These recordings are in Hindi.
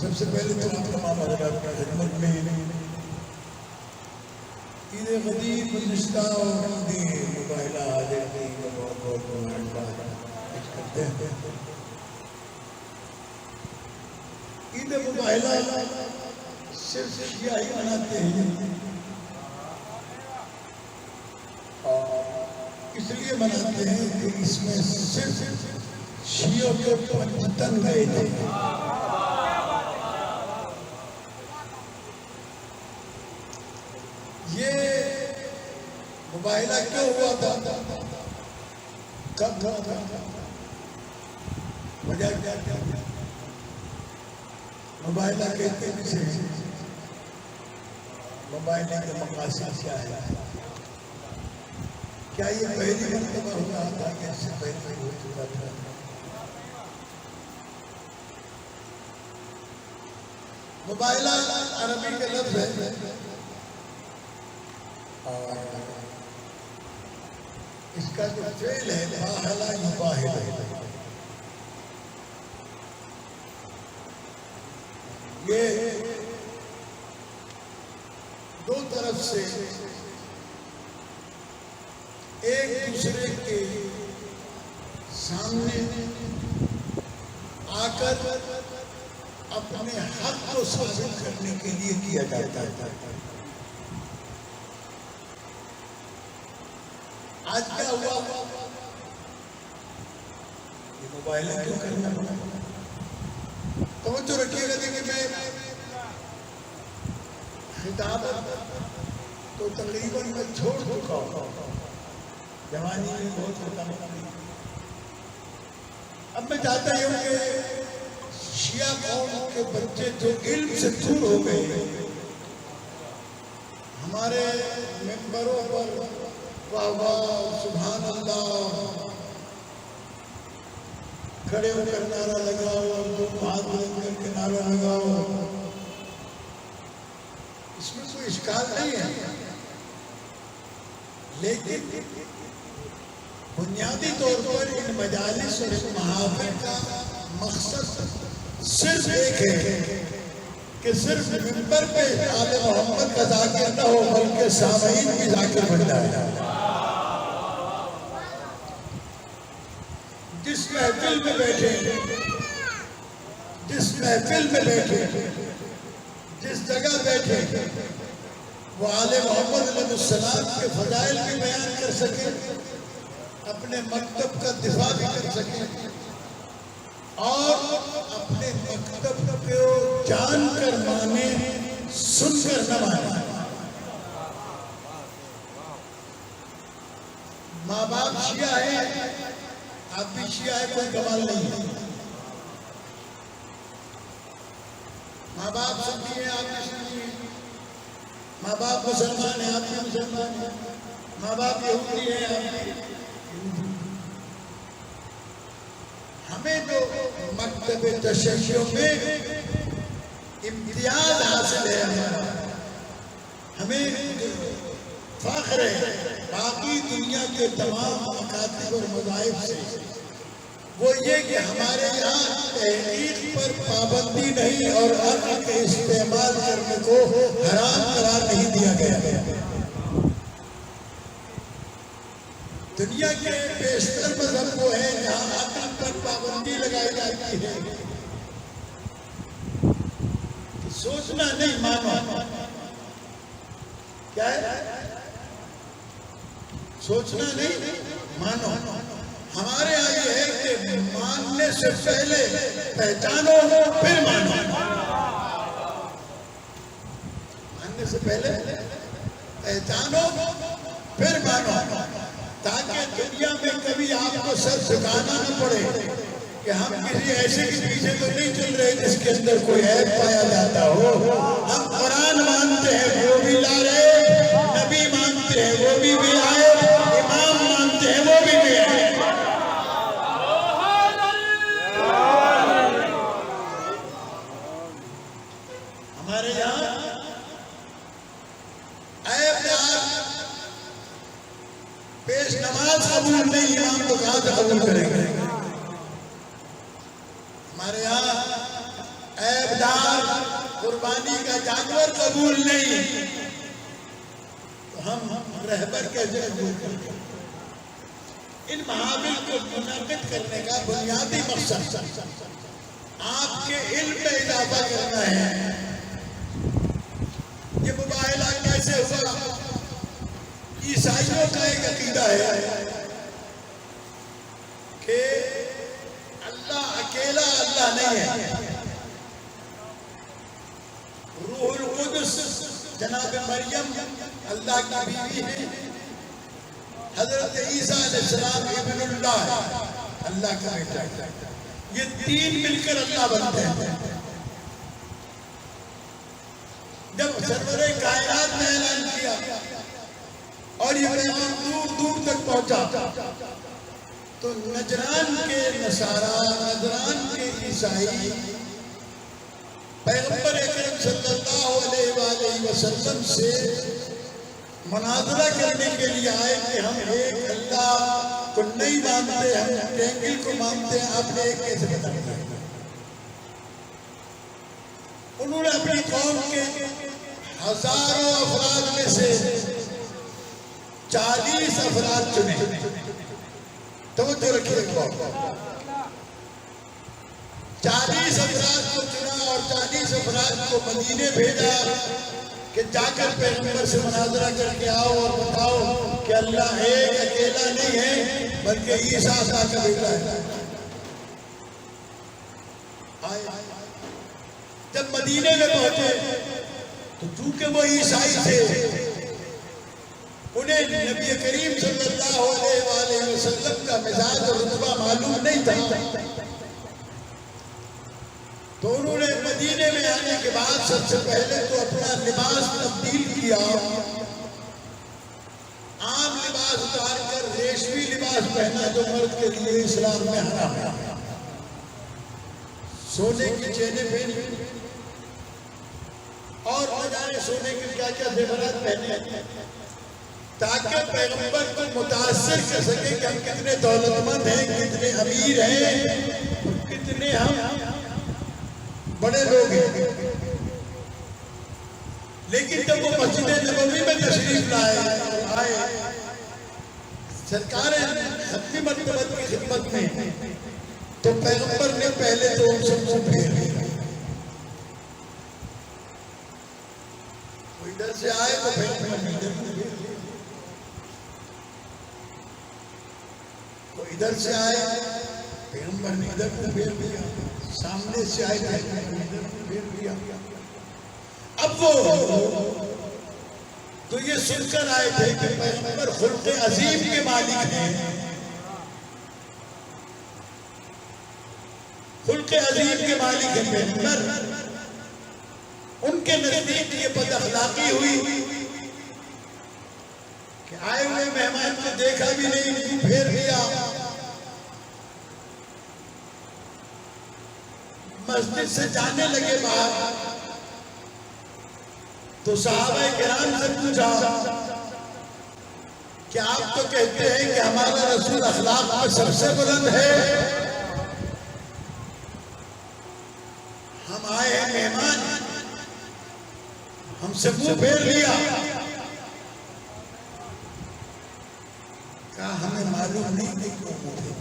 सबसे पहले तो आप तमाम हज़रात की खिदमत में ईद गदीर गुज़िश्ता और मुबाहिला हाज़िर की बहुत बहुत मुबारकबाद पेश करते हैं। ईद मुबाहिला सिर्फ शिया ही मनाते हैं और इसलिए मनाते हैं कि इसमें सिर्फ शियों के पंचतन गए थे। ये मुबाहिला क्यों हुआ था, कब था, वजह क्या क्या? मुबाहिला कहते किसे? मुबाहिला के मकासद क्या है? क्या ये पहली मर्तबा हुआ था कि इससे पहले हो चुका था? मुबाहिला अरबी के लफ्ज़ है और इसका जो फेल है बाहला युबाहिल है। ये दो तरफ से एक दूसरे के सामने आकर अपने हक को साबित करने के लिए किया जाता है। आज क्या हुआ? ये मोबाइल क्यों करना पड़ा? तो रखिएगा। देखिए मैं खिताब तो तकरीबन मैं छोड़ चुका हूँ, जवानी में बहुत होता है। अब मैं चाहता हूँ कि शिया कौम के बच्चे जो इल्म से दूर हो गए हमारे मेंबरों पर वाह वाह सुभान अल्लाह खड़े होकर नारा लगाओ और दोनों हाथ बुलंद करके नारा लगाओ, इसमें कोई इश्काल नहीं है। लेकिन बुनियादी तौर पर इन मजालिस और महाफिल का मकसद सिर्फ एक है कि सिर्फ मिंबर पे आले मोहम्मद का जाकिर न हो बल्कि सामईन भी जाकिर बन जाए। जिस महफिल में बैठे, जिस महफिल में बैठे, जिस जगह बैठे, वो आले मोहम्मद अलैहिस्सलाम के फजाइल भी बयान कर सके, अपने मकतब का दिफा भी कर सके और अपने मकतब को जानकर माने, सुनकर न माने। माँ बाप शिया है, आप भी शिया है, कोई कमाल नहीं है। माँ बाप सुन्नी है, आप भी सुन्नी है। माँ बाप मुसलमान है, आप भी मुसलमान है। माँ बाप यहूदी है, आप भी। हमें जो मकतब तशय्युअ में इम्तियाज हासिल है, हमें फख्र है बाकी दुनिया के तमाम मकातिब और मज़ाहिब से, वो ये कि हमारे यहाँ तहरीक पर पाबंदी नहीं और अक्ल के इस्तेमाल करने को हराम करार नहीं दिया गया। दुनिया के बेशतर मजहब वो है जहाँ अक्ल पर पाबंदी लगाई जाती है कि सोचना नहीं, मानो। क्या है? सोचना नहीं, मानो। हमारे यहाँ ये है कि मानने से पहले पहचानो फिर मानो। मानने से पहले पहचानो फिर मानो, ताकि दुनिया में कभी आपको सर झुकाना न पड़े कि हम किसी ऐसे के पीछे तो नहीं चल रहे जिसके अंदर कोई ऐब पाया जाता हो। हम कुरान मानते हैं, वो भी ला रहे, नबी मानते हैं, वो भी आए, इमाम मानते हैं, वो भी आए। हमारे यहाँ ऐबदार पेश नमाज कबूल नहीं, इमाम तो कहाँ से कबूल करेंगे? हमारे यहाँ ऐबदार कुर्बानी का जानवर कबूल नहीं, तो हम रहबर कैसे कबूल करेंगे? इन महाविल को मुनाकिद करने का बुनियादी मकसद आपके इल्म में इजाफा करना है। ये मुबाहिला कैसे हुआ? ईसाइयों का एक अकीदा है कि अल्लाह अकेला अल्लाह नहीं है। रूहुल कुद्स जनाब मरियम अल्लाह की बीवी है, हजरत ईसा अलैहिस्सलाम इब्नुल्लाह है, अल्लाह का बेटा है। ये तीन मिलकर अल्लाह बनते हैं। जब सरवरे कायनात ने ऐलान किया और ये पैगाम दूर दूर तक पहुंचा, तो नजरान के नसारा, नजरान के ईसाई पैगंबर अकरम सल्लल्लाहु अलैहि वसल्लम से मुनाज़रा करने के लिए आए कि हम एक अल्लाह को नहीं मानते, हम टेंगिल को मानते हैं, आपने एक कैसे बता दिया? उन्होंने अपनी कौम के हजारों अफराद में से 40 अफराद चुने। तवज्जो रखिए, 40 अफराद को चुना और 40 अफराद को मदीने भेजा कि जाकर पैगंबर से मुनाज़रा करके आओ और बताओ कि अल्लाह एक अकेला नहीं है बल्कि ईसा अल्लाह का बेटा है। जब मदीने में पहुंचे तो चूंकि वो ईसाई थे, उन्हें नबी करीम सल्लल्लाहु अलैहि वसल्लम का मिजाज और रुतबा मालूम नहीं था, तो उन्होंने मदीने में आने के बाद सबसे पहले तो अपना लिबास तब्दील किया, आम लिबास उतार कर रेशमी लिबास पहना जो मर्द के लिए इस्लाम में हराम है। सोने की चेनें पहनी और न जाने सोने के क्या क्या जेवरात पहने, ताकि पैगंबर को मुतासिर कर सके कि हम कितने दौलतमंद हैं, कितने अमीर हैं, कितने हम बड़े लोग हैं। लेकिन जब वो मस्जिद नबवी में तशरीफ आए सरकार अपनी मर्तबत की खिदमत में, तो पैगंबर ने पहले तो उन सबको फेर लिया। कोई डर से आए तो पैगंबर ने इधर को फेर लिया, वो इधर से आए पैगंबर ने इधर को फेर लिया, सामने से आए पैगंबर ने इधर को फेर लिया। अब वो तो ये सुनकर आए थे कि पैगंबर खुल्क़े अजीम के मालिक हैं, खुल्क़े अजीम के मालिक हैं पैगंबर। उनके नजदीक ये बदअखलाकी हुई कि आए हुए मेहमान को देखा भी नहीं, मुंह फेर दिया। मस्जिद से जाने लगे बाहर तो सहाबा किराम से पूछा कि आप तो कहते हैं कि हमारा रसूल अखलाक में सबसे बुलंद है, हम आए हैं मेहमान, हमसे मुंह फेर लिया। कहा हमें मालूम नहीं क्यों मुंह फेर,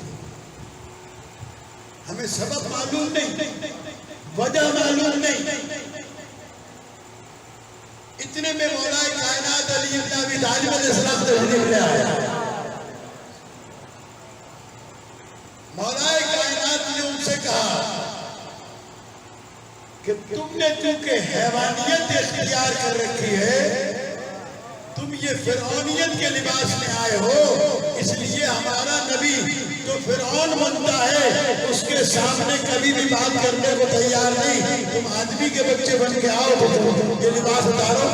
हमें सबब मालूम नहीं, वजह मालूम नहीं। इतने में मौलाए कायनात अली इब्न अबी तालिब अलैहिस्सलाम तशरीफ ले आया। मौलाए कायनात ने उनसे कहा कि तुमने चूंकि हैवानियत इख्तियार कर रखी है, तुम ये फिरौनियत के लिबास में आए हो, इसलिए हमारा नबी जो फिरौन बनता है उसके सामने कभी भी बात करने को तैयार नहीं। तुम आदमी के बच्चे बन के आओ तो ये लिबास उतारो,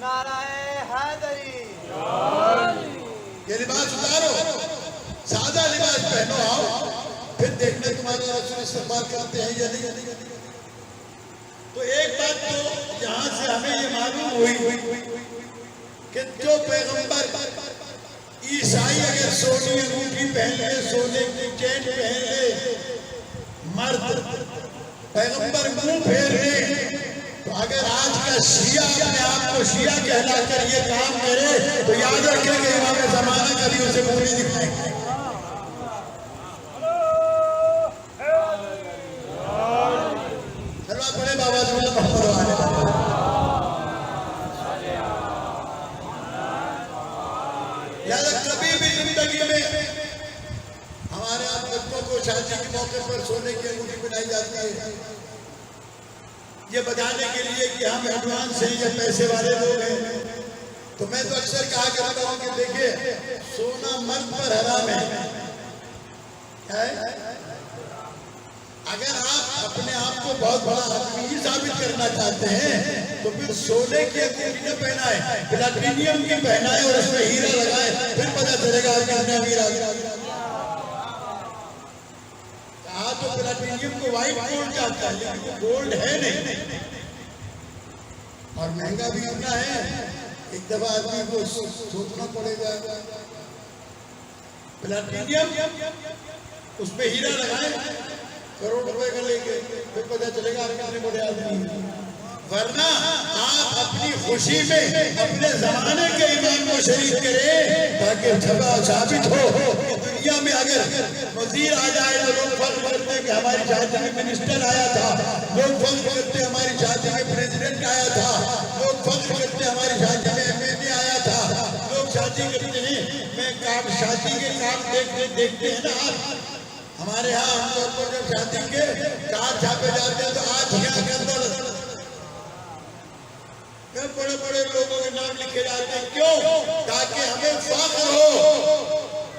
नाराए हैदरी, ये लिबास उतारो, सादा लिबास पहनो, आओ, फिर देखने तुम्हारे रसूल इस्तेमाल करते हैं या नहीं। तो एक बात तो यहाँ से हमें ये मालूम हुई कि जो पैगंबर ईसाई अगर सोने की अंगूठी पहन ले, सोने की चेन पहन ले, मर्द पैगंबर मुंह फेर ले, तो अगर आज का शिया अपने आप को शिया कहलाकर ये काम करे तो याद रखें कि इमाम ज़माना कभी उसे मुंह नहीं दिखाएंगे। चलो बड़े बाबा याद कभी भी जिंदगी में हमारे यहाँ बच्चों को शादी के मौके पर सोने की अंगूठी पहनाई जाती है, ये बताने के लिए कि हम एडवांस हैं या पैसे वाले लोग हैं। तो मैं तो अक्सर कहा करता हूँ कि देखिए सोना मर्द पर हराम है। अगर आप अपने आप को बहुत बड़ा आदमी साबित करना चाहते हैं तो फिर सोने की अंगूठी न पहनाए, प्लैटिनियम की पहनाए और उसमें हीरा लगाए, फिर पता चलेगा कितना हीरा। कहा तो प्लैटिनियम को व्हाइट गोल्ड जाता है, लेकिन वो गोल्ड है नहीं और महंगा भी इतना है, एक दफा आदमी को सोचना पड़ेगा। प्लैटिनियम उसमें हीरा लगाए, करोड़ रुपए का लेके, फिर पता चलेगा आप कितने बड़े आदमी। वरना आप अपनी खुशी में अपने जमाने के इमाम को शरीक करें ताकि छबा साबित हो कि दुनिया में अगर वजीर आ जाए तो लोग फर्क करते हैं कि हमारी शादी में मिनिस्टर आया था, लोग फर्क करते हैं हमारी शादी में प्रेसिडेंट आया था, लोग फर्क करते हैं हमारी शादी में एमएलए आया था, लोग शादी करते हैं, मैं काम शादी के काम देखते हैं ना आप हमारे यहाँ आमतौर पर जब शादी के कार्ड छापे जाते हैं तो आज यहाँ के अंदर बड़े बड़े लोगों के नाम लिखे जाते हैं। क्यों? ताकि हमें फख्र हो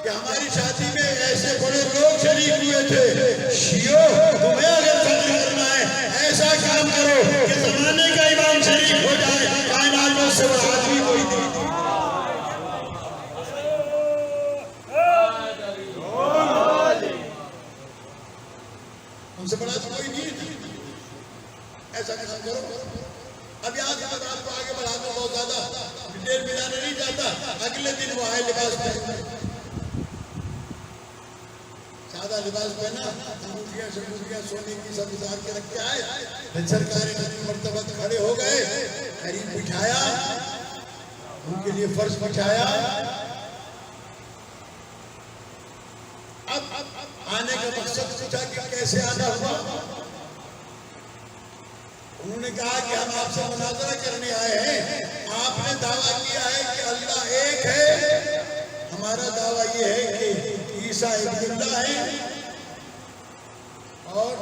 कि हमारी शादी में ऐसे बड़े लोग शरीक हुए थे। शियो तुम्हें अगर फख्र करना है ऐसा काम करो कि जमाने का इमाम शरीक हो जाए, कायनात में से बड़ा आदमी कोई नहीं। उनसे बड़ा तो कोई नहीं, ऐसा काम करो। अब यहाँ से आपको आगे बढ़ाते बहुत ज्यादा डिटेल में जाने नहीं जाता। अगले दिन वो आए लिबास पहने, सादा लिबास पहना, अंगूठियां शंगूठियां सोने की सब उतार के रख के आए। सरकारी मर्तबा खड़े हो गए, करीब बिठाया, उनके लिए फर्श बिछाया। अब आने का मकसद पूछा कि कैसे आना हुआ। उन्होंने उन्होंने कहा कि हम आपसे मुनाजरा करने आए हैं, आपने दावा किया है कि अल्लाह एक है, हमारा दावा ये है कि ईसा इब्नुल्लाह है और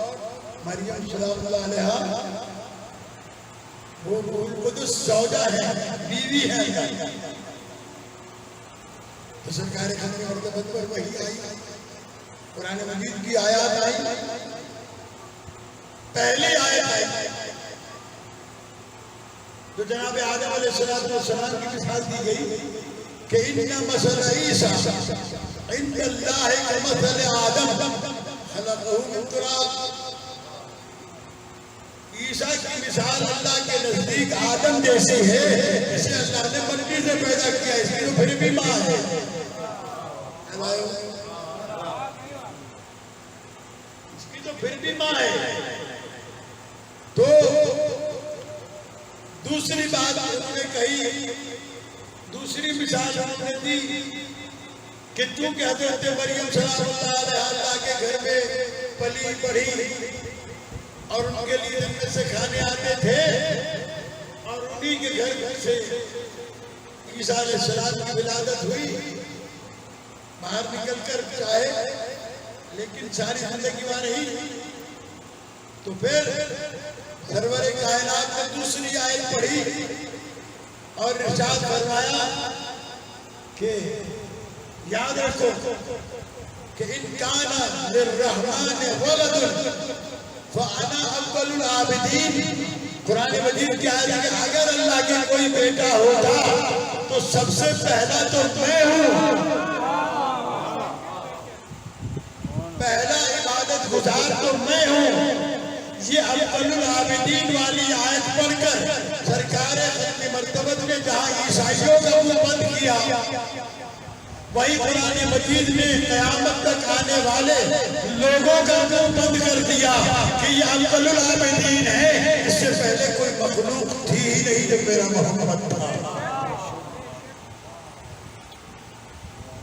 मरियम सलामुल्लाह अलैहा वो रूहुल कुद्दुस सौदा है, बीवी है। तो सरकार खाने मर्तबत पर वही आई, कुरान मजीद की आयत आई, पहली आयत आई तो जनाब आदम अलैहिस्सलाम की मिसाल दी गई कि इन्ना मसला ईसा इंदल्लाह कमसल आदम खलक़हू मिन तुराब। ईसा की मिसाल अल्लाह के नजदीक आदम जैसी है, इसे अल्लाह ने मिट्टी से पैदा किया, इसकी तो फिर भी मां है। इसकी तो फिर भी मां है। तो दूसरी बात उन्होंने कही, दूसरी मिसाल उन्होंने दी कि तू कहते थे मरियम सलामुल्लाह अलैहा अल्लाह के घर में पली बढ़ी और उनके लिए जन्नत से खाने आते थे और उन्हीं के घर से ईसा अलैहिस्सलाम की विलादत हुई। बाहर निकलकर चाहे लेकिन सारी जिंदगी वहां रही। तो फिर सरवरे कायनात ने दूसरी आयत पढ़ी और इरशाद फरमाया कि याद रखो कि इन काना लिर्रहमान वलदुन फअना अव्वलुल आबिदीन। कुरान मजीद की आयत है कि अगर अल्लाह के कोई बेटा होता तो सबसे पहला तो मैं हूं, पहला इबादत गुजार तो मैं हूं। ये अव्वलुल आबिदीन वाली आयत पढ़कर सरकार खत्म मर्तबत ने जहां ईसाइयों का मुंह बंद किया, वही कुरान मजीद ने क़यामत तक आने वाले लोगों का मुंह बंद कर दिया कि ये अव्वलुल आबिदीन है। इससे पहले कोई मखलूक थी ही नहीं जब मेरा मोहम्मद था।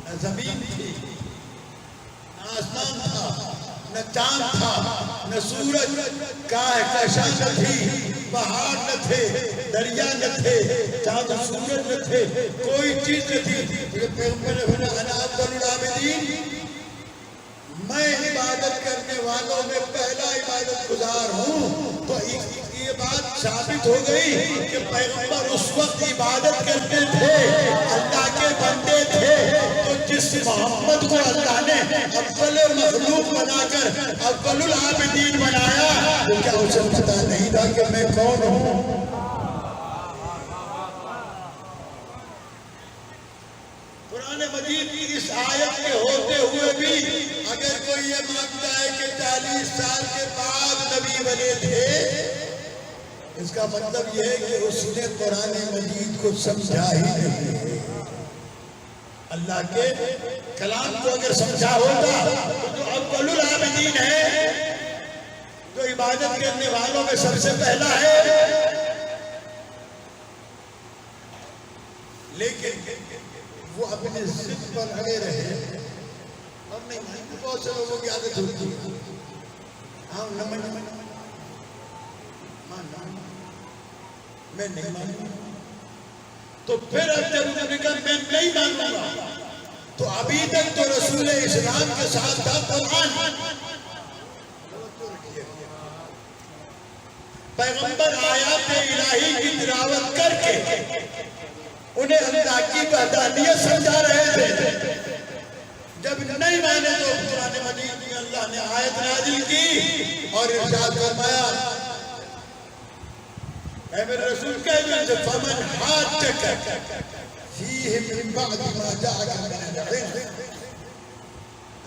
न जमीन थी, न आसमान था, न चांद था, न सूरज का कशा न थी, पहाड़ न थे, दरिया न थे, चांद सूरज न थे, कोई चीज न थी। मैं इबादत करने वालों में पहला इबादत गुजार हूँ। तो ये बात साबित हो गई कि पैगंबर उस वक्त इबादत करते थे, अल्लाह के बंदे थे। तो जिस मोहम्मद को अल्लाह ने अव्वल मखलूक बनाकर अव्वलुल आबिदीन बनाया, तो क्या उसे पता नहीं था कि मैं कौन हूँ? कुरान मजीद की इस आयत के होते हुए भी अगर कोई ये मानता है कि 40 साल के बाद नबी बने थे, इसका मतलब यह है कि उसने कुरान मजीद को समझा ही नहीं। अल्लाह के कलाम को अगर समझा होता तो जो अव्वलुल आबिदीन है, जो इबादत करने वालों में सबसे पहला है, लेकिन वो अपने जिद पर अड़े रहे और नहीं माने। बहुत से लोगों की आदत होती है, हाँ न मैं नहीं मानूंगा। तो फिर अब जब उन्होंने कहा मैं नहीं मानूंगा, तो अभी तक तो रसूल इस्लाम के साथ था कुरान। पैगंबर आयात इलाही की तिलावत करके उन्हें अल्लाह की वहदानियत समझा रहे थे। जब नहीं माने तो कुरान मजीद में अल्लाह ने आयत नाजिल की और इरशाद फरमाया, ऐ मेरे रसूल कह दो फमन हाजक फीहि मिन बाद मा जाअका मिनल इल्म।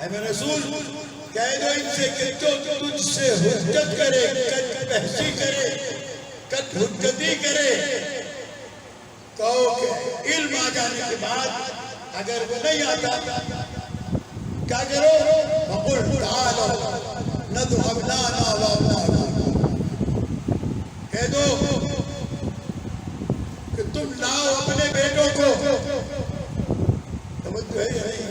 ऐ मेरे रसूल कह दो इनसे कि जो तुझसे हुज्जत करे, कद बहसी करे, कद हुज्जती करे, कहो कि इल्म आ जाने के बाद अगर वो नहीं आता क्या करो? वक़ुल ताअलू नदउ अबनाना व अबनाकुम। कह दो कि तुम लाओ अपने बेटों को। समझ है या नहीं?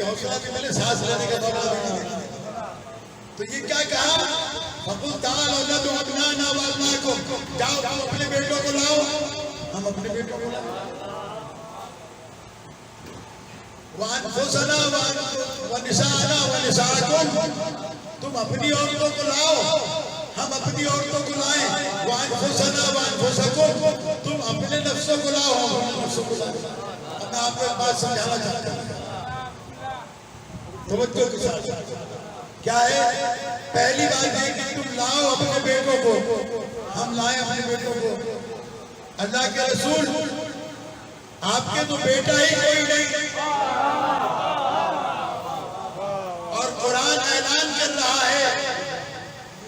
कभी हौसला भी मिले, सांस लेने का मौका भी मिले। तो ये क्या कहा, फकुल ताल औलद अबनाना व अबनाकुम, जाओ तुम अपने बेटों को लाओ, हम अपने बेटों को लाओ। वानफुसना व निसाना व निसाकुम, तुम अपनी औरतों को लाओ, हम अपनी औरतों को लाएं। वानफुसना व अनफुसकुम, तुम अपने नफ्सों को लाओ, हम अपने नफ्सों को लाएं। अब मैं आपको एक बात समझाना चाहता हूँ, तवज्जो के साथ। क्या है, पहली बात है कि तुम लाओ अपने बेटों को, हम लाए अपने बेटों को। अल्लाह के रसूल, आपके तो बेटा ही कोई नहीं, और कुरान ऐलान कर रहा है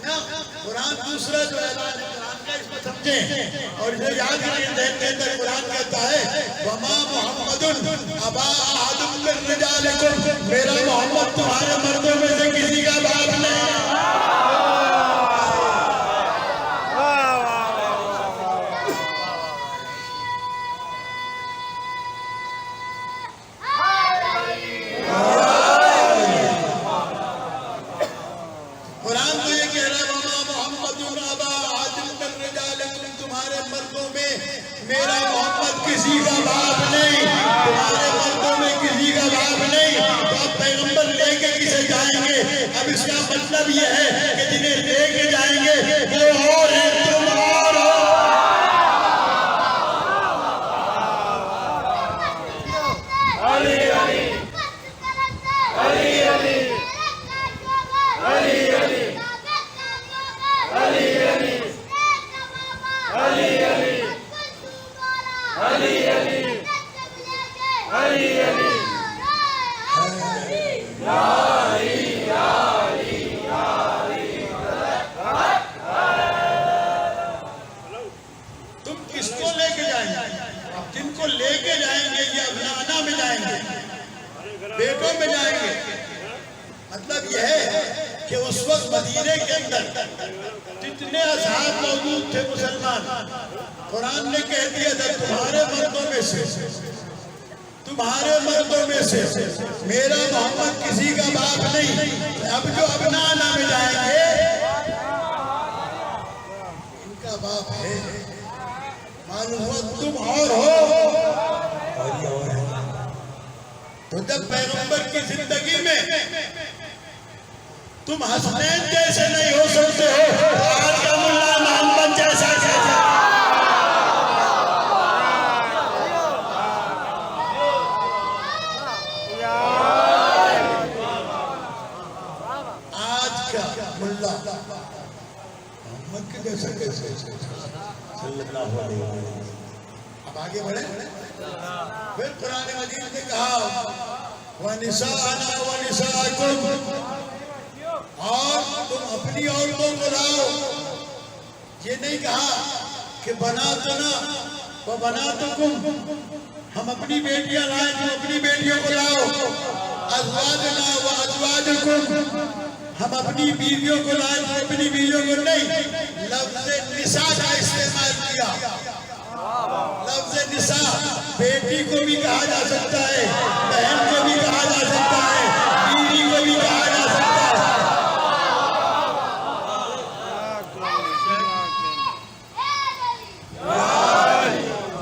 ना, कुरान दूसरा जो ऐलान है कुरान का, इसमें समझें और इसे याद रखिए ध्यान के अंदर। कुरान कहता है वमा मुहम्मदुन अबा अहदुम मिन रिजालिकुम, मेरा मोहम्मद तुम्हारे मर्दों में से किसी का बाप नहीं। कुरान तो ये कह रहा है वमा मुहम्मदुन अबा अहदुम मिन रिजालिकुम, तुम्हारे मर्दों में मेरा मोहम्मद किसी का बाप नहीं, तुम्हारे मर्दों में किसी का बाप नहीं। तो अब पैगंबर लेके किसे जाएंगे? अब इसका मतलब ये है कि जिन्हें लेके जाएंगे वो और है, तुम और हो। अली अली अली अली अली अली अली अली अली अली अली अली अली अली तुम किसको लेके जाएंगे? अब जिनको लेके जाएंगे ये अबनाना में जाएंगे, बेटों में जाएंगे। मतलब यह है कि उस वक्त मदीने के अंदर जितने असहाब मौजूद थे मुसलमान, कुरान ने कह दिया था तुम्हारे मर्दों में से, तुम्हारे मर्दों में से मेरा मोहम्मद किसी का बाप नहीं। अब जो अबनाना में जाएंगे इनका बाप है। मालूम हुआ तुम और हो, और ये और है। तो जब पैगंबर की जिंदगी में तुम हसनैन जैसे नहीं हो सकते हो, तो आज का मुल्ला मोहम्मद जैसा कैसे? आज का मुल्ला मोहम्मद के जैसा कैसे? सल्लल्लाहु अलैहि वसल्लम। अब आगे बढ़े। फिर कुरान मजीद ने कहा वनिसाना वनिसाकुम, और तुम अपनी औरतों को लाओ। ये नहीं कहा कि बनातना व बनातुकुम, हम अपनी बेटियां लाए, तुम अपनी बेटियों को लाओ। अज़वाजना व अज़वाजुकुम, हम अपनी बीवियों को लाए, तुम अपनी बीवियों को नहीं। लफ्ज़ निसा का इस्तेमाल किया। लफ्ज़ निसा बेटी को भी कहा जा सकता है, बहन को भी कहा जा सकता है, बीवी को भी कहा जा सकता है।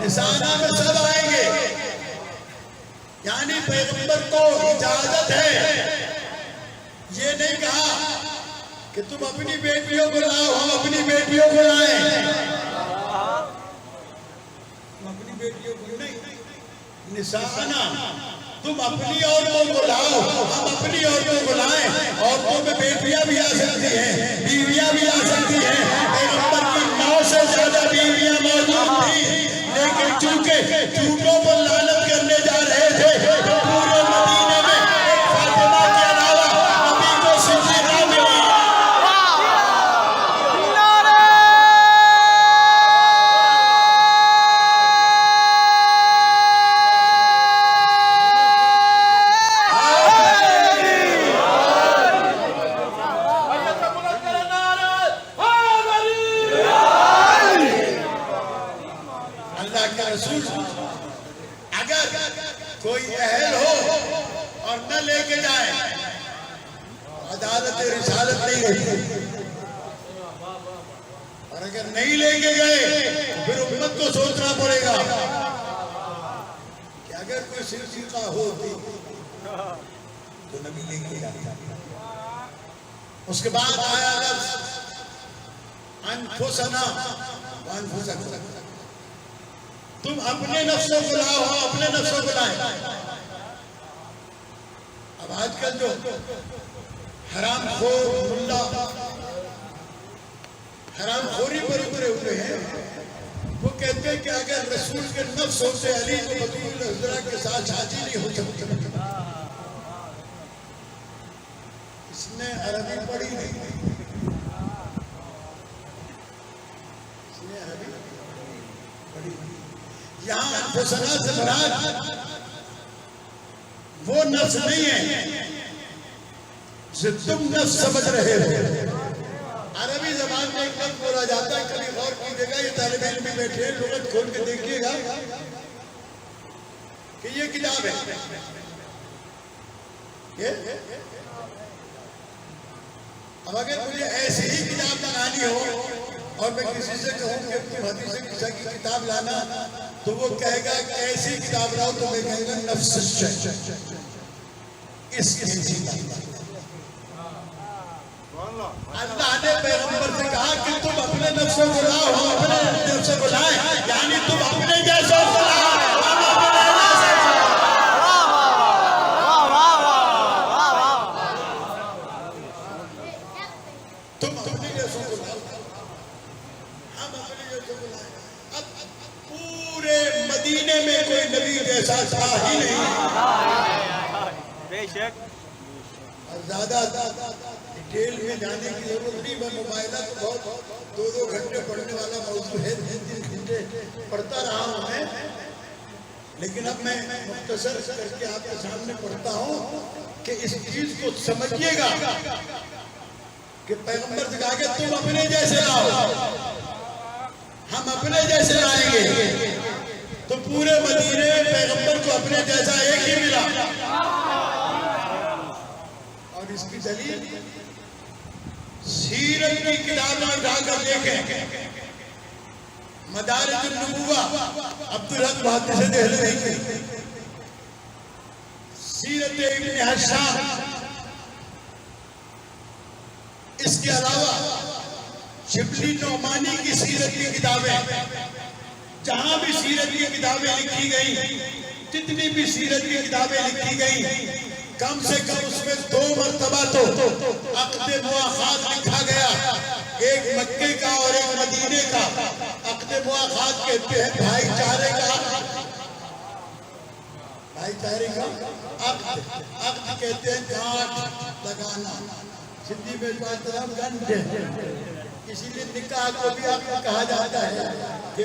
निशाना में सब आएंगे, यानी पैगंबर को इजाजत है। ये नहीं कहा कि तुम अपनी बेटियों को लाओ, हम अपनी बेटियों को लाएं। अपनी बेटियों को नहीं, निशाना तुम अपनी औरतों को लाओ, हम अपनी औरतों को लाएं। औरतों में बेटियां भी आ सकती हैं, बीवियां भी आ सकती हैं। पैगंबर की 9 से ज्यादा बीवियां मौजूद थी, लेकिन चूंकि झूठों पर लानत करने जा रहे थे, तो पूरे मदीने में एक फातिमा के अलावा नबी को सिद्दीक़ा मिली। और न लेके जाए, अदालत रिसालत नहीं रहती। और अगर नहीं लेके गए फिर उम्मत को सोचना पड़ेगा कि अगर कोई सिलसिला होती तो नबी लेके जाता। उसके बाद आया लफ्ज़ अनफुसना व अनफुसकुम, तुम अपने नफ्सों को लाओ, अपने नफ्सों को लाए। अब आजकल जो हरामखोर मुल्ला हरामखोरी पर उतरे हुए हैं, वो कहते हैं कि अगर रसूल के नफ्स होते अली तो बतूल हुज़रा के साथ शादी नहीं हो सकती। इसने अरबी पढ़ी नहीं, इसने अरबी पढ़ी नहीं। यहाँ अनफुसना से मुराद वो नफ्स नहीं है जो तुम नफ्स समझ रहे हो। अरबी जबान में एक लफ्ज़ बोला जाता है, कभी गौर कीजिएगा, ये तालिब इल्म में बैठे लुगत खोल के देखिएगा कि ये किताब है। अब अगर मुझे ऐसी ही किताब बनानी हो और मैं किसी से कहूँ कि तुम हदीस किसा की किताब लाना, तो वो कहेगा कि ऐसी किताब लाओ, तो मैं कहेगा नफ्स इस अल्लाह ने पैगंबर से कहा कि तुम अपने नफ्सों को लाओ, हम अपने नफ्सों को लाए, यानी तुम अपने जैसों को लाओ। तुम अपने जैसों को लाओ, हम अपने जैसों को लाए। अब पूरे मदीने में कोई नबी जैसा था ही नहीं। बेशक और ज्यादा डिटेल में जाने की जरूरत नहीं। मैं मोबाइल तो बहुत 2-2 घंटे पढ़ने वाला मौजूद है, 3-3 घंटे पढ़ता रहा हूँ मैं, लेकिन अब मैं मुख्तसर करके आपके सामने पढ़ता हूँ कि इस चीज को समझिएगा कि पैगंबर से कहा कि तुम अपने जैसे लाओ, हम अपने जैसे लाएंगे। तो पूरे मदीने में पैगंबर को अपने जैसा एक ही मिला। और इसकी दलील सीरत की किताबें उठाकर देखें। मदारिजुन नबुव्वा अब्दुल हक मुहद्दिस देहलवी की, सीरत इब्न हिशाम, इसके अलावा शिबली नौमानी की सीरत की किताबें, जहां भी सीरत की किताबें लिखी गई, जितनी भी सीरत की किताबें लिखी गई, कम से कम उसमें 2 मरतबा तो अक़्द मुआख़ात लिखा गया, एक मक्के का और एक मदीने का। अक़्द मुआख़ात कहते हैं भाईचारे का, भाईचारे का अक़्द कहते हैं गांठ लगाना, सिंधी में गंढ, इसीलिए निकाह को भी अक़्द कहा जाता है कि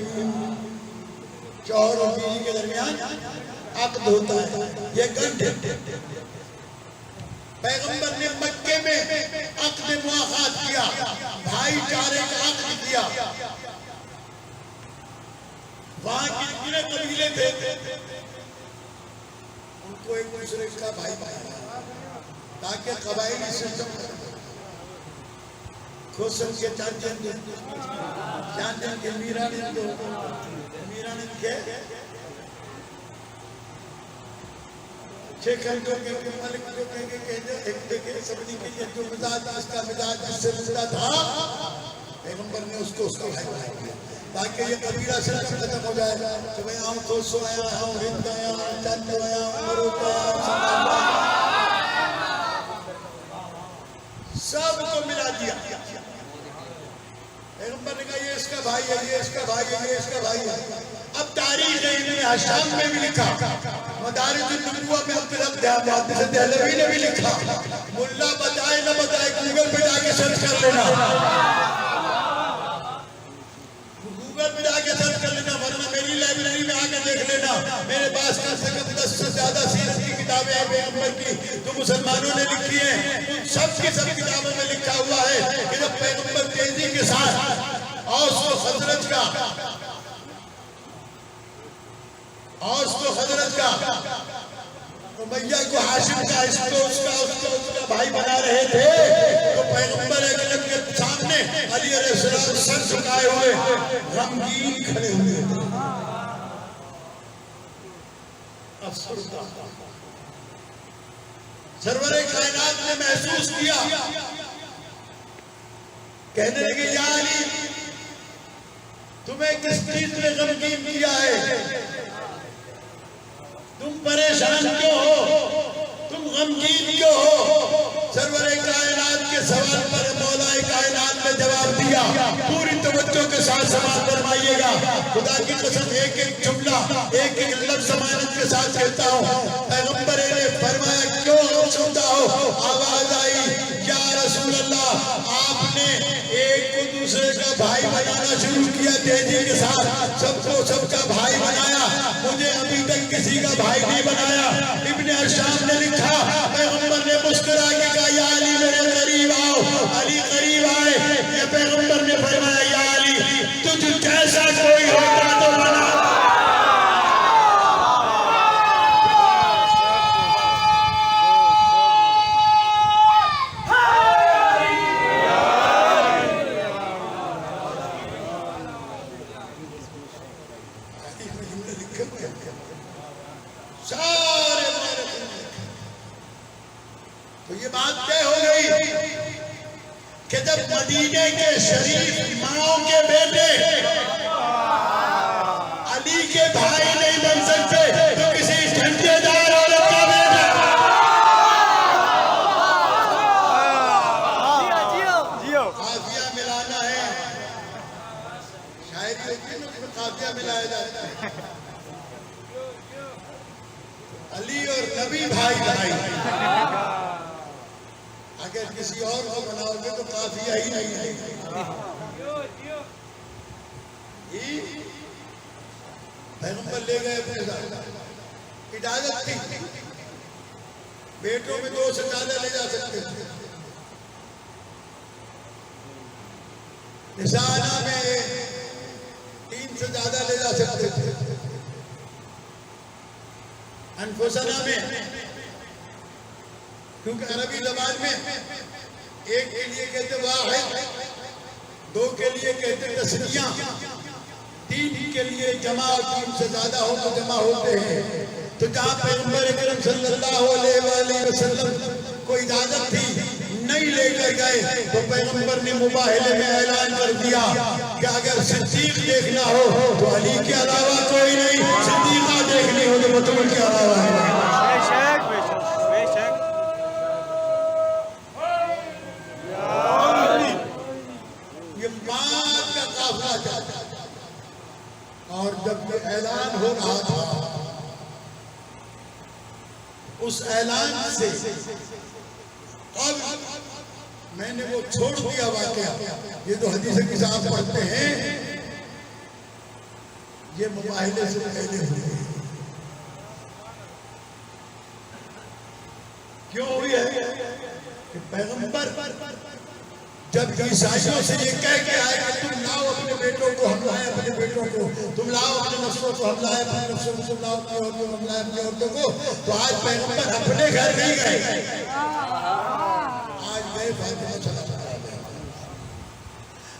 शौहर और बीवी के दरमियान अक़्द होता है, ये गंढ। पैगंबर ने मक्के में अक़्द मुआख़ात किया, भाईचारे का अक़्द किया। वहां कितने कबीले थे, उनको एक दूसरे का भाई बनाया ताकि कबायली सिस्टम खोसन के चांदन के मीरा ने के शेखंडों के मलिक जो एक देखे सबनी के लिए जो मिजाज उसका मिजाज जिससे मिलता था, पैगंबर ने उसको उसका भाई बना दिया ताकि ये कबीला सिस्टम खत्म हो जाए। तो मैं आऊँ तो सोया आऊँ हिंद आया चंद आया सबको मिला दिया। पैगंबर ने कहा ये इसका भाई है, ये इसका भाई है, ये इसका भाई है। अब तारीख इब्न हिशाम में भी लिखा, मदारिजुन नबुव्वा में अब्दुल हक मुहद्दिस देहलवी ने भी लिखा। मुल्ला बताए न बताए, गूगल पे जाके सर्च कर लेना, गूगल पे जाके सर्च कर लेना, वरना मेरी लाइब्रेरी में आकर देख लेना। मेरे पास कम से कम 10 से ज्यादा सीरत की किताबें हैं पैगंबर की, जो मुसलमानों ने लिखी है। उन सब की सब किताबों में लिखा हुआ है कि जब पैगंबर तेजी के साथ औस व खजरज का उमैया को हाशिम का इसको उसका भाई बना रहे थे, तो पैगंबर अकरम के सामने अली अलैहिस्सलाम सर झुकाए हुए गमगीन खड़े हुए थे। अफसोस सरवरे कायनात ने महसूस किया, कहने लगे या अली तुम्हें किस चीज ने गमगीन किया है, तुम परेशान क्यों हो, तुम गमगीन क्यों हो। सरवरे कायनात के सवाल पर मौलाए कायनात ने जवाब दिया, पूरी तवज्जो के साथ समाप्त फरमाइएगा। खुदा की कसम एक एक जुमला एक एक लफ्ज़ ज़मानत के साथ कहता हूँ। पैगंबर ने फरमाया क्यों हम सुनता हो, आवाज आई या रसूल अल्लाह, आपने एक को दूसरे का भाई बनाना शुरू किया तेजी के साथ, सबको सबका भाई बनाया, मुझे अभी तक किसी का भाई नहीं बनाया। इब्ने अशाम ने लिखा, पैगंबर ने मुस्कुरा के कहा या अली मेरे करीब आओ। अली करीब आए, ये पैगंबर ने फरमाया या अली तुझ जैसा कोई होता तो बना। तो ये बात तय हो गई कि जब मदीने के शरीफ माओ के बेटे अली के भाई नहीं बन सकते, तो किसी झंडेदार औरत का बेटा। काफिया मिलाना है, शायद उसमें काफिया मिलाया जाता है। अली और नबी भाई भाई, अगर किसी और को बनाओगे तो काफिया ही नहीं है। पैगंबर ले गए अपने साथ, इजाजत थी, बेटों में 2 से ज्यादा ले जा सकते थे, निशाना में 3 से ज्यादा ले जा सकते थे, अनफुसना में, क्योंकि अरबी जबान में एक के लिए कहते वाहिद, 2 के लिए कहते तस्निया, 3 के लिए जमा, 3 से ज्यादा हो तो जमा होते हैं। तो जहाँ पैगंबर अकरम सल्लल्लाहु अलैहि वसल्लम को इजाजत थी, नहीं लेकर गए, तो पैगंबर ने मुबाहिले में ऐलान कर दिया कि अगर सिद्दीक देखना हो तो अली के अलावा कोई नहीं, सिद्दीका देखनी हो तो बतूल के अलावा है। और जब ये ऐलान हो रहा था, उस ऐलान से अब मैंने वो छोड़ दिया वाकया। ये जो हदीस की साहब पढ़ते हैं, ये मुबाहिले से पहले हुए। क्यों हुई है कि पैगंबर जब ईसाइयों से ये कह के आए कि तुम लाओ अपने बेटों को, हम लाए अपने बेटों को, तुम लाओ अपने नस्लों को, हम लाए अपने नस्लों को, तुम लाओ अपनी औरतों को, हम लाए अपनी औरतों को, तो आज पैगंबर अपने घर नहीं गए, आज गए फातिमा चला गया।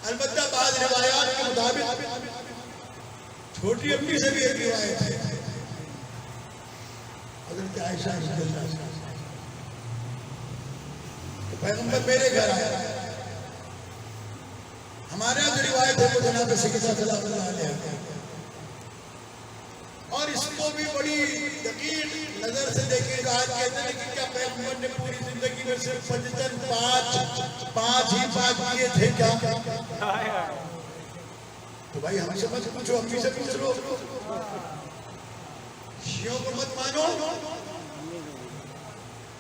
अलबत्ता बाद रिवायात के मुताबिक छोटी अम्मी से भी एक रिवायत है, हज़रत आयशा रज़ियल्लाहु अन्हा, पैगंबर मेरे घर आया। हमारे यहाँ जो रिवायत है वो जनाब सैयदा सल्लल्लाहु अलैहि वसल्लम, और इसको भी बड़ी दकीक नजर से देखें। जो आज कहते हैं कि क्या पैगंबर ने पूरी जिंदगी में सिर्फ फजतन 5 ही बात किए थे क्या? तो भाई हमसे मत पूछो, अम्मी से पूछ लो। शियों को मत मानो।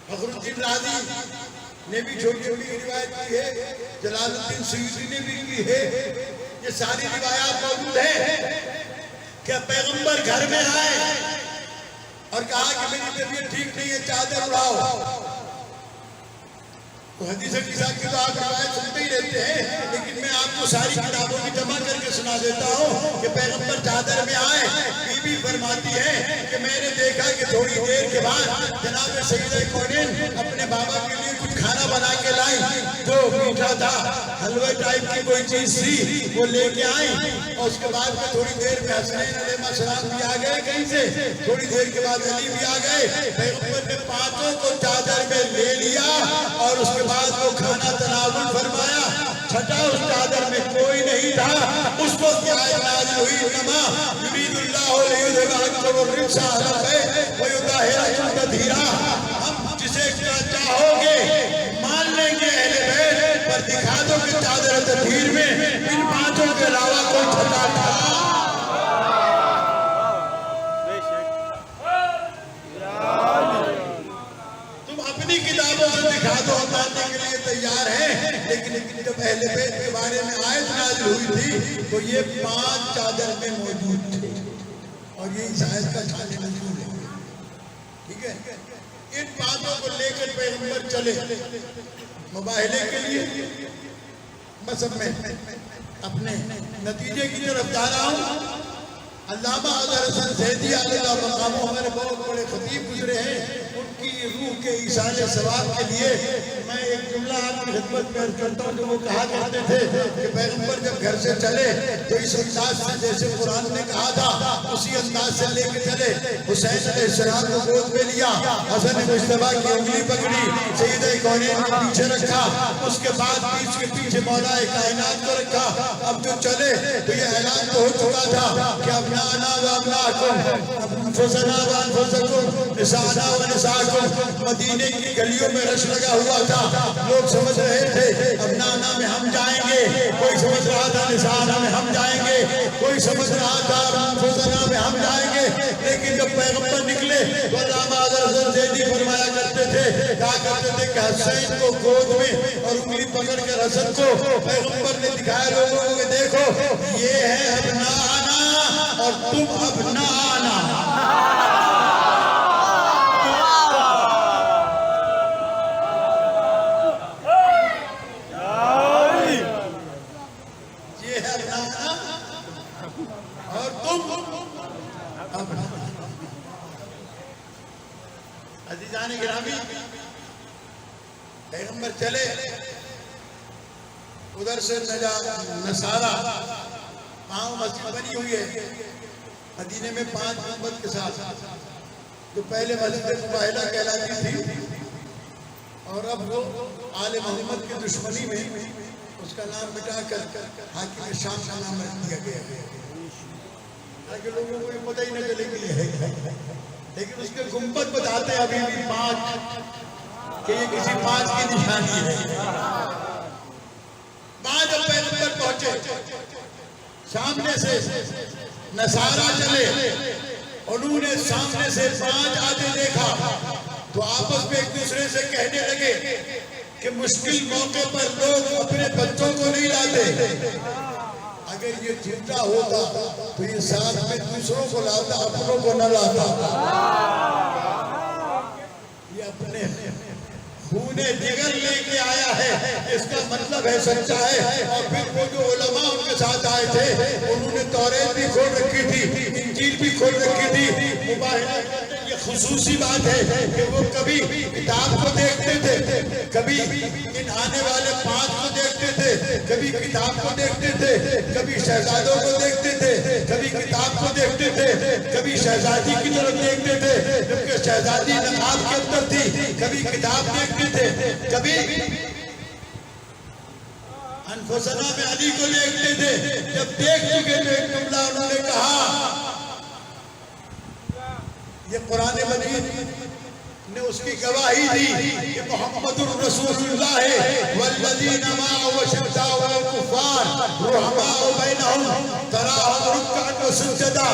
फखरुद्दीन राज़ी ने भी छोटी छोटी रिवायत की है, जलालुद्दीन सुयूती ने भी की है। ये सारी रिवायात मौजूद है कि पैगंबर घर में आए और कहा कि मेरी तबीयत ठीक नहीं है, चादर उड़ाओ। तो हदीस किताब की तो आप रवायत सुनते ही रहते हैं, लेकिन मैं आपको सारी किताबों की जमा करके सुना देता हूँ कि पैगंबर चादर में आए, बीबी फरमाती है कि मैंने देखा कि थोड़ी देर के बाद जनाब सैयद कौनैन अपने बाबा के लिए कुछ खाना बना के लाई, जो मीठा था, हलवे टाइप की कोई चीज थी, वो लेके आई। और उसके बाद में थोड़ी देर में हसनैन अलैहिस्सलाम भी आ गए कहीं से, थोड़ी देर के बाद अली भी आ गए। पैगंबर ने पांचों को चादर में ले लिया और उसके बाद वो खाना तनावुल फरमाया। छठा उस चादर में कोई नहीं था। उसको क्या नाज़िल हुई, नमा युरीदुल्लाहु लियुज़हिबा अन्कुम रिज्सा अहल बैत व युताहिरकुम तत्हीरा। हम जिसे चाहोगे मान लेंगे अहले बैत, पर दिखा दो कि चादर तत्हीर में इन पांचों के अलावा कोई छठा था। अपनी किताबों से दिखा दो, हम मानने के लिए तैयार हैं, लेकिन जब अहले बैत के बारे में आयत नाज़िल हुई थी तो ये 5 चादर में मौजूद थे और ये इस आयत का खाने नजूल है। ठीक है, इन बातों को लेकर पैगंबर चले मुबाहले के लिए। बस अब मैं अपने नतीजे की तरफ जा रहा हूँ। अल्लामा हसन सैदी अलैहि मकामो हमारे बहुत बड़े खतीब गुजरे हैं, उनकी रूह के इशारे सवाब के लिए मैं एक जुमला आपकी खिदमत में अर्ज करता हूँ। जो वो कहा करते थे कि पैगंबर जब घर से चले तो इस अंदाज से जैसे कुरान ने कहा था उसी अंदाज से लेके चले। हुसैन अलैहिस्सलाम को गोद में लिया, हसन मुज्तबा की उंगली पकड़ी, सैयद कौनैन को पीछे रखा, उसके बाद बीच के पीछे मौला कायनात को रखा। अब जो चले तो ये ऐलान तो हो चुका था कि अब मदीने की गलियों में रश लगा हुआ था। लोग समझ रहे थे अबनाना में हम जाएंगे, कोई समझ रहा था निसाना में हम जाएंगे, कोई समझ रहा था फुसना में हम जाएंगे। लेकिन जब पैगंबर निकले तो अल्लामा हसन सैदी फरमाया करते थे, कहा करते थे कि हुसैन को गोद में और उंगली पकड़ कर हसन को पैगंबर ने दिखाया लोगों को, देखो ये है अबनाना और तुम अब न आना। ये है अबनाना और तुम अब न आना। अज़ीज़ान गिरामी, पैगंबर चले, उधर से नसारा वहाँ मस्जिद बनी हुई है मदीने में 5 गुंबद के साथ, जो पहले मस्जिद मुबाहिला कहलाती थी और अब वो आले मोहम्मद की दुश्मनी में उसका नाम मिटाकर हाकिम शाम का नाम रख दिया गया ताकि लोगों को पता ही न चले कि ये है। लेकिन उसके गुंबद बताते हैं अभी भी 5 कि ये किसी 5 की निशानी है। वहां जब पैगंबर पहुंचे, सामने से नसारा चले, उन्होंने सामने से 5 आते देखा तो आपस में एक दूसरे से कहने लगे कि मुश्किल मौके पर लोग अपने बच्चों को नहीं लाते। अगर ये झूठा होता तो ये साथ में दूसरों को लाता, अपनों को न लाता। ये अपने खूने जिगर लेके आया है, इसका मतलब है सच्चा है। और फिर वो जो उलमा उनके साथ आए थे उन्होंने तौरेत भी खोल रखी थी, इंजील भी खोल रखी थी। मुबाहिला ये खुसूसी बात है कि वो कभी किताब को देखते थे, कभी इन आने वाले 5 को देखते थे, कभी किताब को देखते थे, कभी शहजादों को देखते थे, कभी किताब को देखते थे, कभी शहजादी की तरफ देखते थे जबकि शहजादी नकाब के अंदर थी, कभी किताब देखते थे, कभी अनफुसना में अली को देखते थे। जब देख चुके थे एक जुमला उन्होंने कहा, ये कुरान मजीद ने उसकी गवाही दी कि मोहम्मदुर रसूलुल्लाह वल्लज़ीना माअहु अशद्दाउ अलल कुफ़्फ़ार रुहमाउ बैनहुम तराहुम रुक्कअन व सुज्जदा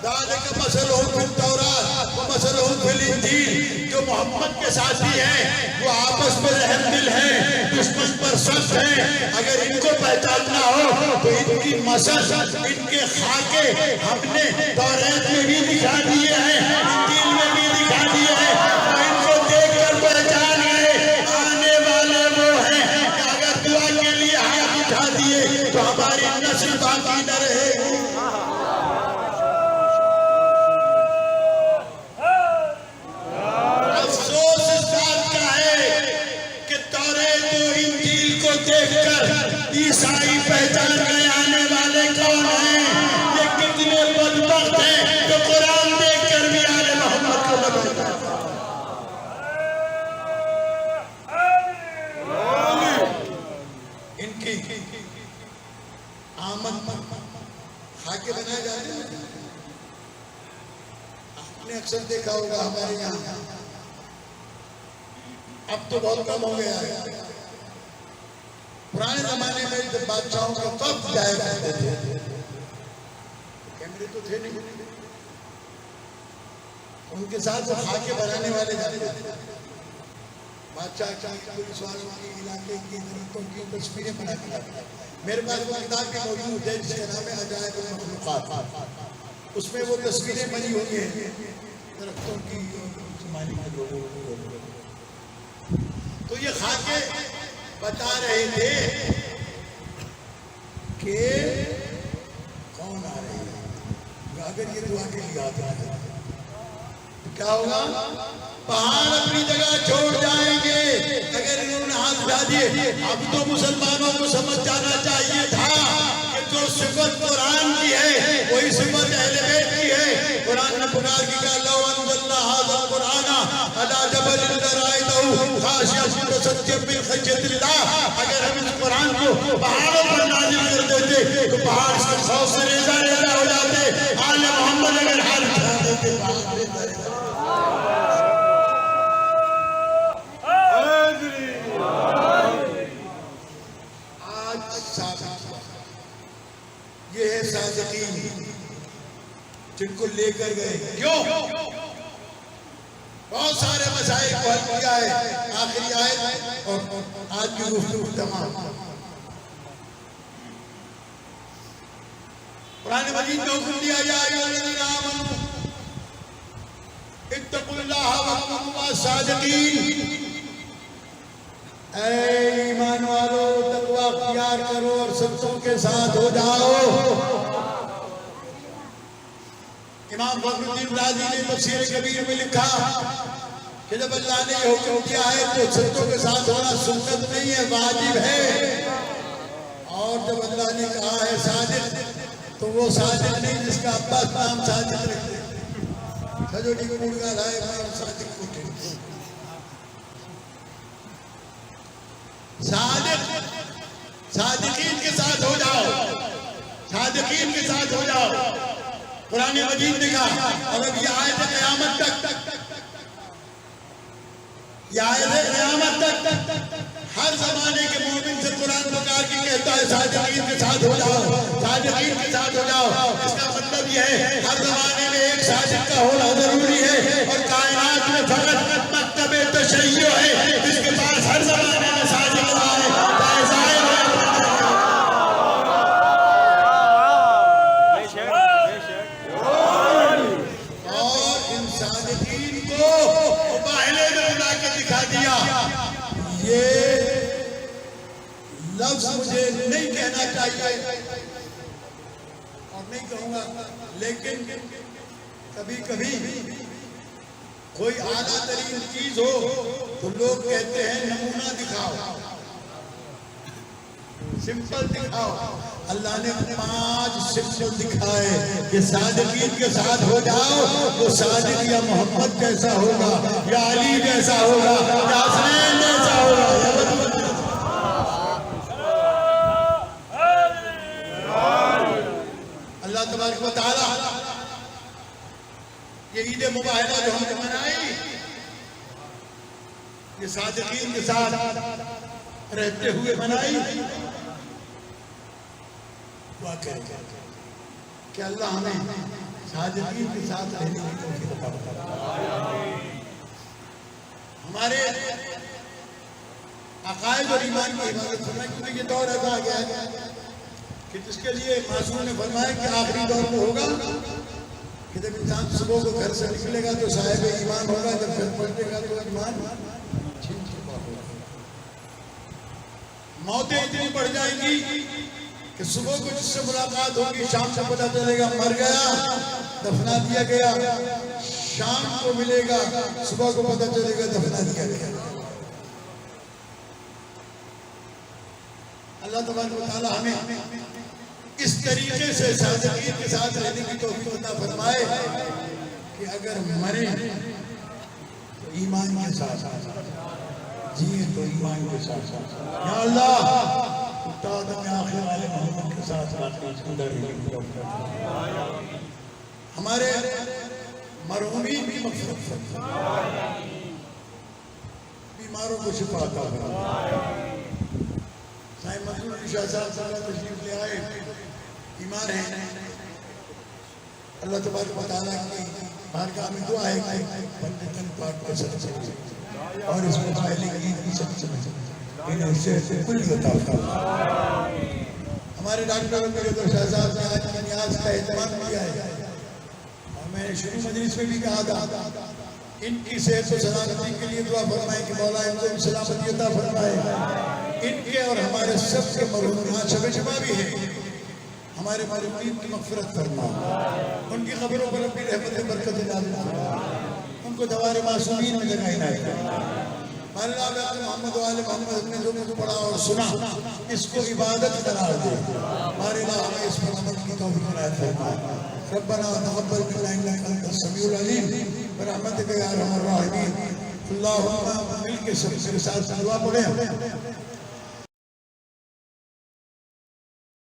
ज़ालिका मसलुहुम फित तौरात व मसलुहुम फिल इंजील। जो मोहम्मद के साथी हैं वो आपस में रहमदिल हैं, दुश्मन पर सख्त हैं। अगर इनको पहचानना हो तो इनकी मसल, इनके खाके हमने तौरात में भी दिखा दिए हैं, इंजील में भी दिखा दिए हैं। इनको देखकर पहचान गए आने वाले अक्सर देखा होगा हमारे यहाँ, अब तो बहुत कम हो गया है। पुराने जमाने में जब बादशाहों को कब जाया करते थे, कैमरे तो थे नहीं, उनके साथ वो खाके बनाने वाले जाते थे। बादशाह की, पुलिस वालों की, इलाके की, दरख्तों की तस्वीरें बना के लाते। मेरे पास वो किताब भी मौजूद है जिसका नाम है अजायबुल मखलूक़ात। उसमें वो तस्वीरें बनी हुई हैं दरख्तों की, जमाने के लोगों की। तो ये खाके बता रहे थे कि कौन आ रहे हैं। अगर ये दुआ के लिए आता है क्या होगा? पहाड़ अपनी जगह छोड़ जाएंगे अगर इन्होंने हाथ उठा दिए। अब तो मुसलमानों को समझ जाना चाहिए था कि जो सिफत कुरान की है वही सिफत अहले बैत की है। कुरान ने पुकार की कहा लौ अंज़लना हाज़ल कुराना अला जबलिन लरअयतहु खाशिअन मुतसद्दिअन मिन खश्यतिल्लाह। अगर हम इस कुरान को पहाड़ों पर नाज़िल कर देते तो पहाड़ इसके खौफ से रेज़ा रेज़ा हो जाते। आले मोहम्मद अगर हाथ उठा देते पहाड़ रेज़ा रेज़ा। ये है सादिकीन जिनको लेकर गए। क्यों? बहुत सारे मसाइल को हल किया है। आखिरी आयत और आज की गुफ्तगू तमाम। कुरान मजीद में हुक्म दिया या अय्युहल्लज़ीना आमनू इत्तक़ुल्लाह व कुनू मअस-सादिकीन। ऐ ईमान वालों तक़वा अख्तियार करो और सच्चों के साथ हो जाओ। इमाम फखरुद्दीन राज़ी ने तफसीर कबीर में लिखा कि जब अल्लाह ने यह हुक्म दिया है तो सच्चों के साथ होना सुन्नत नहीं है, वाजिब है। और जब अल्लाह ने कहा है साजिद तो वो साजिद नहीं जिसका अब्बास नाम साजिद रखते सजोटी को मुर्गा लाए साजिद को सादिकीन के साथ हो जाओ, सादिकीन के साथ हो जाओ। कुरान मजीद ने कहा और अब ये आयत क़यामत तक, ये आयत क़यामत तक हर जमाने के मोमिन से कुरान पुकार के कहता है सादिकीन के साथ हो जाओ, सादिकीन के साथ हो जाओ। इसका मतलब यह है हर जमाने में एक सादिक का होना जरूरी है। और कायनात में फकत मकतबे तशय्युअ है, इसके पास हर जमाने में सादिक लफ्ज़ मुझे नहीं कहना चाहिए और नहीं कहूंगा, लेकिन कभी कभी कोई आला तरीन चीज हो तो लोग कहते हैं नमूना दिखाओ, सिंपल दिखाओ। अल्लाह ने 5 सिंपल दिखाए कि सादिकीन के साथ हो जाओ। वो सादिक या मोहम्मद जैसा होगा, या अली जैसा होगा, या हसनैन जैसा होगा। अल्लाह तबारक व तआला ये ईद मुबारक जो हमने मनाई ये सादिकीन के साथ रहते हुए मनाई। दुआ करें कि अल्लाह हमें सादिकीन के साथ रहने की तौफीक अता फरमाए। हमारे अकायद और ईमान की हिफाजत फरमाए, क्योंकि ये दौर ऐसा आ गया है कि जिसके लिए मासूम ने फरमाया कि आखिरी दौर में होगा कि जब इंसान सुबह को घर से निकलेगा तो साहिब ईमान होगा, जब घर पलटेगा तो ईमान छीन चुका होगा। मौतें इतनी बढ़ जाएंगी कि सुबह को जिससे मुलाकात होगी शाम को पता चलेगा मर गया, दफना दिया गया। शाम को मिलेगा, सुबह को पता चलेगा दफना दिया गया। अल्लाह तबारक व तआला हमें इस तरीके से सादिकीन के साथ रहने की तौफीक अता फरमाए कि अगर मरे तो ईमान के साथ, जिए तो ईमान के साथ। या अल्लाह आखिर वाले मोहम्मद के साथ हमारे मरहूमीन की मग़फ़िरत फरमा, बीमारों को शिफा अता फरमा। साईं मंजूर अली शाह साहब तशरीफ ले आए, बीमार हैं। अल्लाह तबारक व तआला की बारगाह में दुआ है कि पंडितन पाक को सच्चे और इसमें पहले ईद की सच्चे इन्हें सेहत कुल्ली अता फरमा। हमारे डॉक्टर मेरे तो शाह साहब ने आज की न्याज का एहतमाम किया है और मैंने शुरू मजलिस में भी कहा था इनकी सेहत और सलामती के लिए दुआ फरमाए कि मौला इनको सलामती अता फरमाए। इनके और हमारे सबके मरहूम यहाँ शब जुमा भी है, हमारे मरहूमीन की मग़फ़िरत फरमा, उनकी क़ब्रों पर अपनी रहमत बरकत नाज़िल फरमा, उनको दवारे मासूमीन में जगह इनायत फरमा। अल्लाह मोहम्मद वाले मोहम्मद अपने लोगों को पढ़ा और सुना, इसको इबादत करार दे। हमारे हमें इस पर अमल की तौफ़ीक़ इनायत फरमा। रब्बना तक़ब्बल मिन्ना इन्नका अंतस समीउल अलीम बिरहमतिका या अरहमर राहिमीन। अल्लाहुम्मा मिलके सबके साथ दुआ पढ़ें।